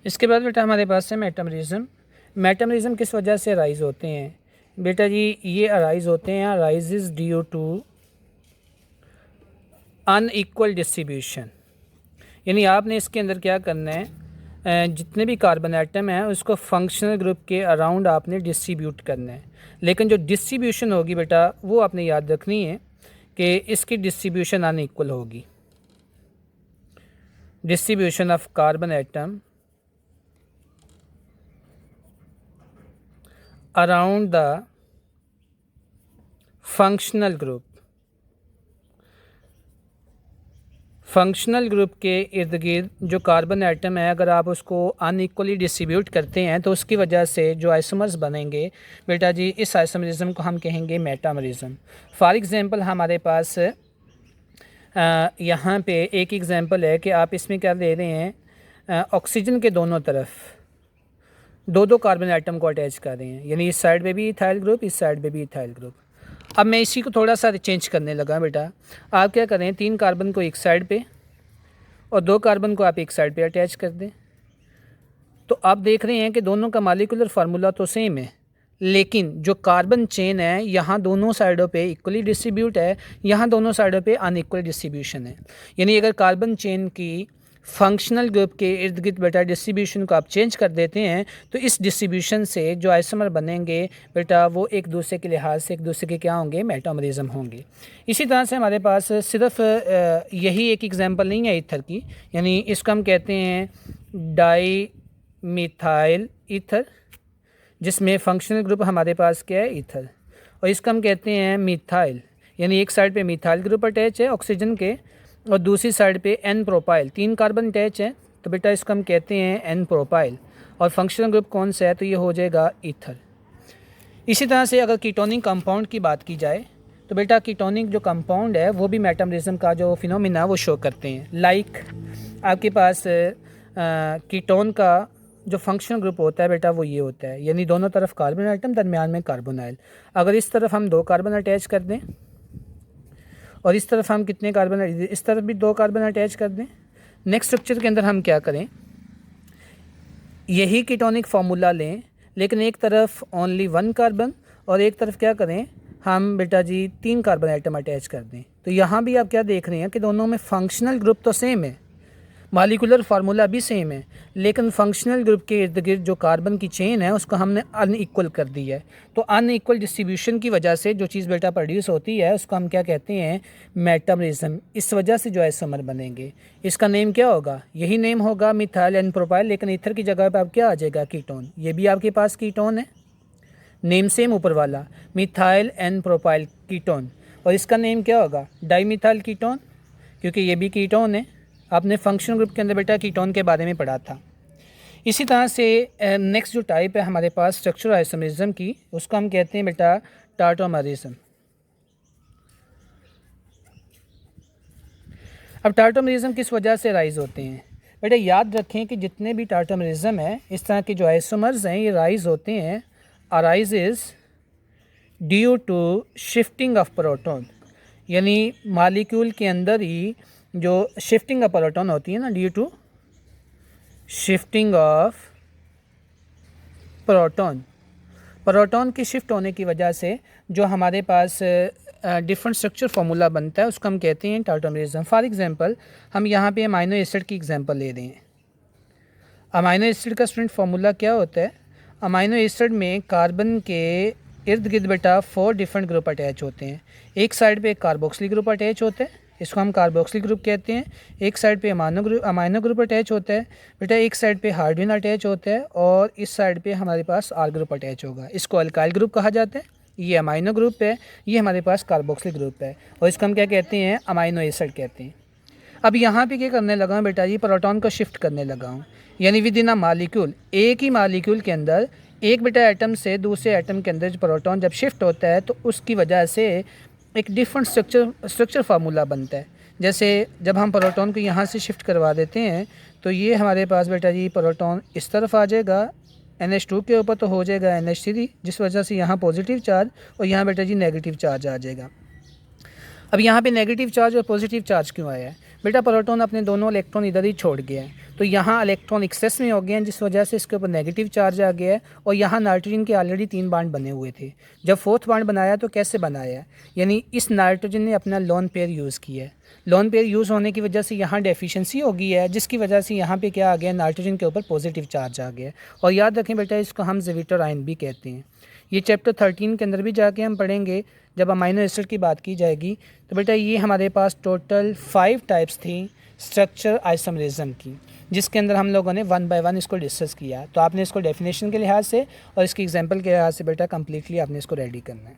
इसके बाद बेटा हमारे पास है मेटामरिज्म। मेटामरिज्म किस वजह से अराइज होते हैं बेटा जी? ये अराइज होते हैं arises due to unequal distribution. यानी आपने इसके अंदर क्या करना है, जितने भी कार्बन एटम हैं उसको फंक्शनल ग्रुप के अराउंड आपने डिस्ट्रीब्यूट करना है। लेकिन जो डिस्ट्रीब्यूशन होगी बेटा वो आपने याद रखनी है कि इसकी डिस्ट्रीब्यूशन अनइक्वल होगी। Distribution of carbon atom around the functional group, functional group के इर्द गिर्द जो कार्बन एटम है अगर आप उसको अनइक्वली डिस्ट्रीब्यूट करते हैं तो उसकी वजह से जो आइसोमर्स बनेंगे बेटा जी, इस आइसोमरिज्म को हम कहेंगे मेटामरिज्म। फॉर एग्जांपल हमारे पास यहाँ पे एक एग्जांपल है कि आप इसमें क्या दे रहे हैं, ऑक्सीजन के दोनों तरफ दो दो कार्बन एटम को अटैच कर रहे हैं, यानी इस साइड पे भी इथाइल ग्रुप, इस साइड पे भी इथाइल ग्रुप। अब मैं इसी को थोड़ा सा चेंज करने लगा बेटा। आप क्या करें, 3 कार्बन को एक साइड पे और 2 कार्बन को आप एक साइड पे अटैच कर दें। तो आप देख रहे हैं कि दोनों का मॉलिक्यूलर फार्मूला तो सेम है, लेकिन जो कार्बन चेन है यहाँ दोनों साइडों पे इक्वली डिस्ट्रीब्यूट है, यहाँ दोनों साइडों पे अनइक्वल डिस्ट्रीब्यूशन है। यानी अगर कार्बन चेन की फंक्शनल ग्रुप के इर्द गिर्द बेटा डिस्ट्रीब्यूशन को आप चेंज कर देते हैं तो इस डिस्ट्रीब्यूशन से जो आइसोमर बनेंगे बेटा वो एक दूसरे के लिहाज से एक दूसरे के क्या होंगे, मेटामरिज्म होंगे। इसी तरह से हमारे पास सिर्फ यही एक एग्जांपल नहीं है ईथर की, यानी इसको हम कहते हैं डाई मिथाइल ईथर, जिसमें फंक्शनल ग्रुप हमारे पास क्या है, ईथर। और इसको हम कहते हैं मिथाइल, यानी एक साइड पे मिथाइल ग्रुप अटैच है ऑक्सीजन के और दूसरी साइड पे एन प्रोपाइल, 3 कार्बन अटैच है, तो बेटा इसको हम कहते हैं एन प्रोपाइल। और फंक्शनल ग्रुप कौन सा है, तो ये हो जाएगा ईथर। इसी तरह से अगर कीटोनिक कंपाउंड की बात की जाए तो बेटा कीटोनिक जो कंपाउंड है वो भी मेटामरिज्म का जो फिनोमिना वो शो करते हैं। लाइक आपके पास कीटोन का जो फंक्शनल ग्रुप होता है बेटा वो ये होता है, यानी दोनों तरफ कार्बन आइटम, दरमियान में कार्बोनाइल। अगर इस तरफ हम 2 कार्बन अटैच कर दें और इस तरफ हम कितने कार्बन, इस तरफ भी 2 कार्बन अटैच कर दें, नेक्स्ट स्ट्रक्चर के अंदर हम क्या करें, यही कीटोनिक फार्मूला लें लेकिन एक तरफ ओनली 1 कार्बन और एक तरफ क्या करें हम बेटा जी 3 कार्बन आइटम अटैच कर दें। तो यहाँ भी आप क्या देख रहे हैं कि दोनों में फंक्शनल ग्रुप तो सेम है, मॉलिक्यूलर फार्मूला भी सेम है, लेकिन फंक्शनल ग्रुप के इर्द गिर्द जो कार्बन की चेन है उसको हमने अनइक्वल कर दी है। तो अनइक्वल डिस्ट्रीब्यूशन की वजह से जो चीज़ बेटा प्रोड्यूस होती है उसको हम क्या कहते हैं, मेटामरिज्म। इस वजह से जो आइसोमर बनेंगे इसका नेम क्या होगा, यही नेम होगा मिथाइल एन प्रोपाइल, लेकिन ईथर की जगह पर अब क्या आ जाएगा, कीटोन। ये भी आपके पास कीटोन है, नेम सेम ऊपर वाला, मिथाइल एन प्रोपाइल कीटोन। और इसका नेम क्या होगा, डाईमिथाइल कीटोन, क्योंकि ये भी कीटोन है। आपने फंक्शनल ग्रुप के अंदर बेटा कीटोन के बारे में पढ़ा था। इसी तरह से नेक्स्ट जो टाइप है हमारे पास स्ट्रक्चरल आइसोमरिज्म की, उसको हम कहते हैं बेटा टार्टोमरिज्म। अब टार्टोमरिज्म किस वजह से राइज होते हैं बेटा? याद रखें कि जितने भी टार्टोमरिज्म है इस तरह के जो आइसोमर्स हैं ये राइज होते हैं arises due to shifting of proton, यानी मालिक्यूल के अंदर ही जो शिफ्टिंग ऑफ प्रोटॉन होती है ना, due to shifting of proton, proton की शिफ्ट होने की वजह से जो हमारे पास डिफरेंट स्ट्रक्चर फार्मूला बनता है उसको हम कहते हैं टार्टोमरिज्म। फॉर एग्जांपल हम यहाँ पे अमाइनो एसिड की एग्जांपल ले रहे हैं। अमाइनो एसिड का स्टूडेंट फार्मूला क्या होता है, अमाइनो एसिड में कार्बन के इर्द गिर्द बेटा 4 डिफरेंट ग्रुप अटैच होते हैं। एक साइड पे कार्बोक्सिल ग्रुप अटैच होता है, इसको हम कार्बोक्सिल ग्रुप कहते हैं। एक साइड पे अमाइनो ग्रुप अटैच होता है बेटा, एक साइड पे हाइड्रोजन अटैच होता है और इस साइड पे हमारे पास आर ग्रुप अटैच होगा। इसको अल्काइल ग्रुप कहा जाता है। ये अमाइनो ग्रुप है, ये हमारे पास कार्बोक्सिल ग्रुप है और इसको हम क्या कहते हैं, अमाइनो एसिड कहते हैं। अब यहाँ पे क्या करने लगा हूँ बेटा जी, प्रोटॉन को शिफ्ट करने लगा हूँ, यानी विद इन अ मालिक्यूल, एक ही मालिक्यूल के अंदर एक बेटा एटम से दूसरे एटम के अंदर प्रोटॉन जब शिफ्ट होता है तो उसकी वजह से एक डिफरेंट स्ट्रक्चर फार्मूला बनता है। जैसे जब हम प्रोटॉन को यहाँ से शिफ्ट करवा देते हैं तो ये हमारे पास बेटा जी प्रोटॉन इस तरफ आ जाएगा, NH2 के ऊपर तो हो जाएगा NH3, जिस वजह से यहाँ पॉजिटिव चार्ज और यहाँ बेटा जी नेगेटिव चार्ज आ जाएगा। अब यहाँ पे नेगेटिव चार्ज और पॉजिटिव चार्ज क्यों आया है बेटा? प्रोटॉन अपने दोनों इलेक्ट्रॉन इधर ही छोड़ गया है, तो यहाँ इलेक्ट्रॉन एक्सेस में हो गए हैं, जिस वजह से इसके ऊपर नेगेटिव चार्ज आ गया है। और यहाँ नाइट्रोजन के ऑलरेडी 3 बॉन्ड बने हुए थे। जब फोर्थ बॉन्ड बनाया तो कैसे बनाया है, यानी इस नाइट्रोजन ने अपना लोन पेयर यूज़ किया है। लोन पेयर यूज़ होने की वजह से यहाँ डेफिशिएंसी हो गई है, जिसकी वजह से यहाँ पे क्या आ गया, नाइट्रोजन के ऊपर पॉजिटिव चार्ज आ गया। और याद रखें बेटा, इसको हम ज़विटर आयन भी कहते हैं। ये चैप्टर 13 के अंदर भी जाके हम पढ़ेंगे जब अमाइनो एसिड की बात की जाएगी। तो बेटा ये हमारे पास टोटल 5 टाइप्स थी स्ट्रक्चर आइसोमरिज्म की, जिसके अंदर हम लोगों ने 1 बाय 1 इसको डिस्कस किया। तो आपने इसको डेफिनेशन के लिहाज से और इसकी एग्जांपल के लिहाज से बेटा कम्प्लीटली आपने इसको रेडी करना है।